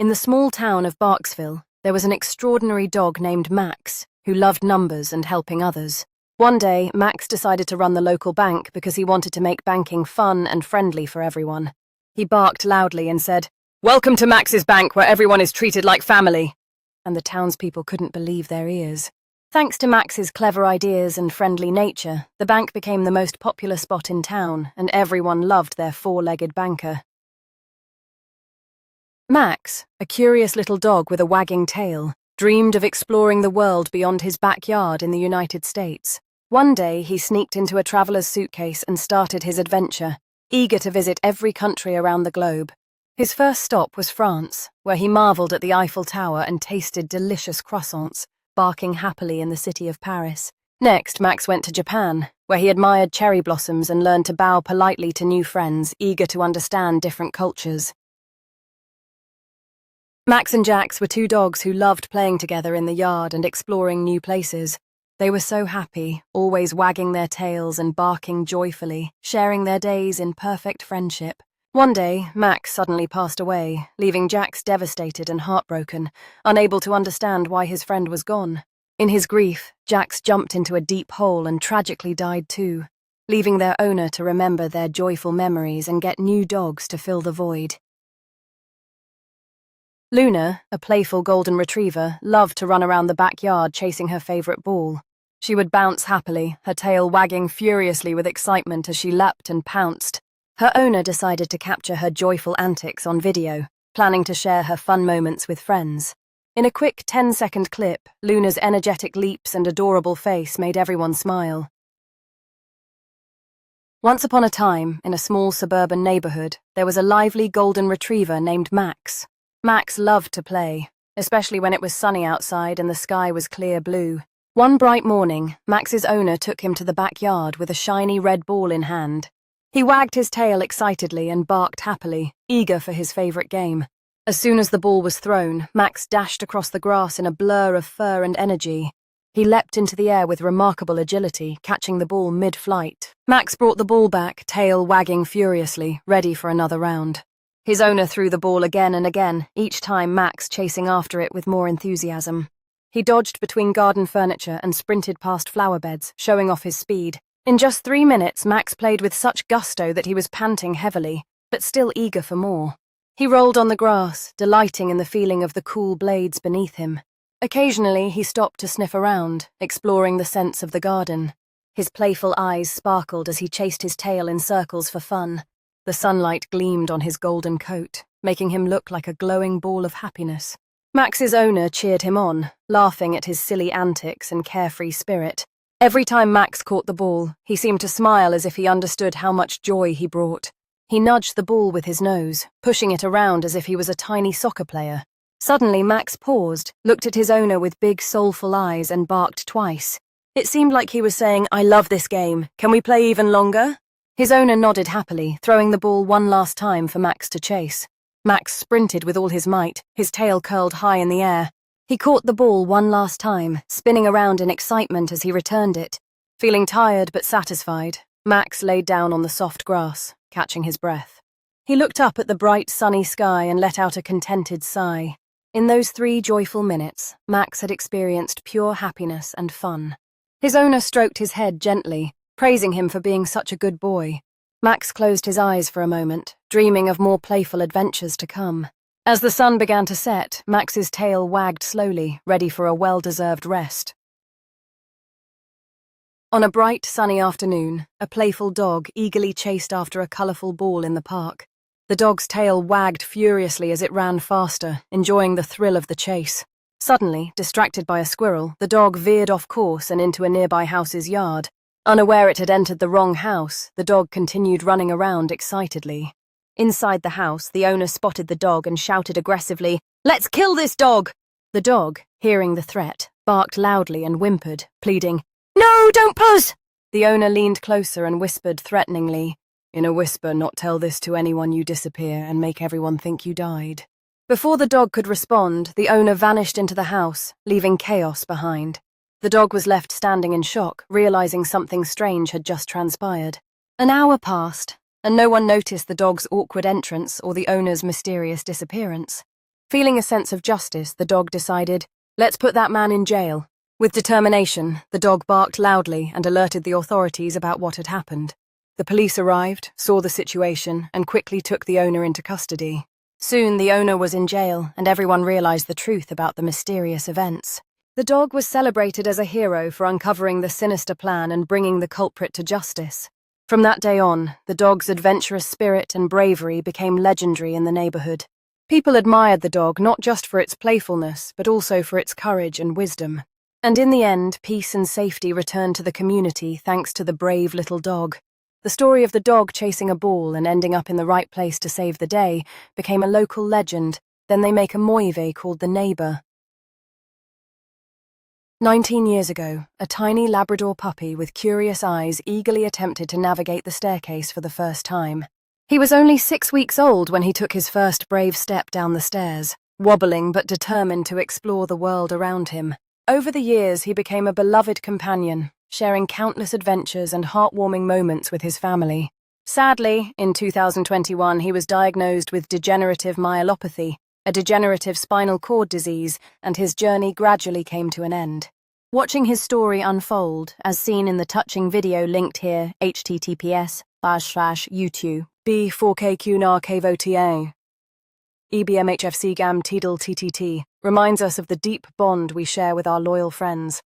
In the small town of Barksville, there was an extraordinary dog named Max, who loved numbers and helping others. One day, Max decided to run the local bank because he wanted to make banking fun and friendly for everyone. He barked loudly and said, "Welcome to Max's bank, where everyone is treated like family." And the townspeople couldn't believe their ears. Thanks to Max's clever ideas and friendly nature, the bank became the most popular spot in town, and everyone loved their four-legged banker. Max, a curious little dog with a wagging tail, dreamed of exploring the world beyond his backyard in the United States. One day, he sneaked into a traveler's suitcase and started his adventure, eager to visit every country around the globe. His first stop was France, where he marveled at the Eiffel Tower and tasted delicious croissants, barking happily in the city of Paris. Next, Max went to Japan, where he admired cherry blossoms and learned to bow politely to new friends, eager to understand different cultures. Max and Jax were two dogs who loved playing together in the yard and exploring new places. They were so happy, always wagging their tails and barking joyfully, sharing their days in perfect friendship. One day, Max suddenly passed away, leaving Jax devastated and heartbroken, unable to understand why his friend was gone. In his grief, Jax jumped into a deep hole and tragically died too, leaving their owner to remember their joyful memories and get new dogs to fill the void. Luna, a playful golden retriever, loved to run around the backyard chasing her favorite ball. She would bounce happily, her tail wagging furiously with excitement as she leapt and pounced. Her owner decided to capture her joyful antics on video, planning to share her fun moments with friends. In a quick 10-second clip, Luna's energetic leaps and adorable face made everyone smile. Once upon a time, in a small suburban neighborhood, there was a lively golden retriever named Max. Max loved to play, especially when it was sunny outside and the sky was clear blue. One bright morning, Max's owner took him to the backyard with a shiny red ball in hand. He wagged his tail excitedly and barked happily, eager for his favorite game. As soon as the ball was thrown, Max dashed across the grass in a blur of fur and energy. He leapt into the air with remarkable agility, catching the ball mid-flight. Max brought the ball back, tail wagging furiously, ready for another round. His owner threw the ball again and again, each time Max chasing after it with more enthusiasm. He dodged between garden furniture and sprinted past flower beds, showing off his speed. In just 3 minutes, Max played with such gusto that he was panting heavily, but still eager for more. He rolled on the grass, delighting in the feeling of the cool blades beneath him. Occasionally, he stopped to sniff around, exploring the scents of the garden. His playful eyes sparkled as he chased his tail in circles for fun. The sunlight gleamed on his golden coat, making him look like a glowing ball of happiness. Max's owner cheered him on, laughing at his silly antics and carefree spirit. Every time Max caught the ball, he seemed to smile as if he understood how much joy he brought. He nudged the ball with his nose, pushing it around as if he was a tiny soccer player. Suddenly, Max paused, looked at his owner with big, soulful eyes, and barked twice. It seemed like he was saying, "I love this game. Can we play even longer?" His owner nodded happily, throwing the ball one last time for Max to chase. Max sprinted with all his might, his tail curled high in the air. He caught the ball one last time, spinning around in excitement as he returned it. Feeling tired but satisfied, Max laid down on the soft grass, catching his breath. He looked up at the bright, sunny sky and let out a contented sigh. In those 3 joyful minutes, Max had experienced pure happiness and fun. His owner stroked his head gently, praising him for being such a good boy. Max closed his eyes for a moment, dreaming of more playful adventures to come. As the sun began to set, Max's tail wagged slowly, ready for a well-deserved rest. On a bright, sunny afternoon, a playful dog eagerly chased after a colourful ball in the park. The dog's tail wagged furiously as it ran faster, enjoying the thrill of the chase. Suddenly, distracted by a squirrel, the dog veered off course and into a nearby house's yard. Unaware it had entered the wrong house, the dog continued running around excitedly. Inside the house, the owner spotted the dog and shouted aggressively, "Let's kill this dog!" The dog, hearing the threat, barked loudly and whimpered, pleading, "No, don't puss!" The owner leaned closer and whispered threateningly, "In a whisper, not tell this to anyone, you disappear and make everyone think you died." Before the dog could respond, the owner vanished into the house, leaving chaos behind. The dog was left standing in shock, realizing something strange had just transpired. An hour passed, and no one noticed the dog's awkward entrance or the owner's mysterious disappearance. Feeling a sense of justice, the dog decided, "Let's put that man in jail." With determination, the dog barked loudly and alerted the authorities about what had happened. The police arrived, saw the situation, and quickly took the owner into custody. Soon, the owner was in jail, and everyone realized the truth about the mysterious events. The dog was celebrated as a hero for uncovering the sinister plan and bringing the culprit to justice. From that day on, the dog's adventurous spirit and bravery became legendary in the neighborhood. People admired the dog not just for its playfulness, but also for its courage and wisdom. And in the end, peace and safety returned to the community thanks to the brave little dog. The story of the dog chasing a ball and ending up in the right place to save the day became a local legend. Then they make a moive called the neighbor. 19 years ago, a tiny Labrador puppy with curious eyes eagerly attempted to navigate the staircase for the first time. He was only 6 weeks old when he took his first brave step down the stairs, wobbling but determined to explore the world around him. Over the years, he became a beloved companion, sharing countless adventures and heartwarming moments with his family. Sadly, in 2021, he was diagnosed with degenerative myelopathy, a degenerative spinal cord disease, and his journey gradually came to an end. Watching his story unfold, as seen in the touching video linked here, https://youtube, b4kqnarkvota, ebmhfcgam tidal ttt, reminds us of the deep bond we share with our loyal friends.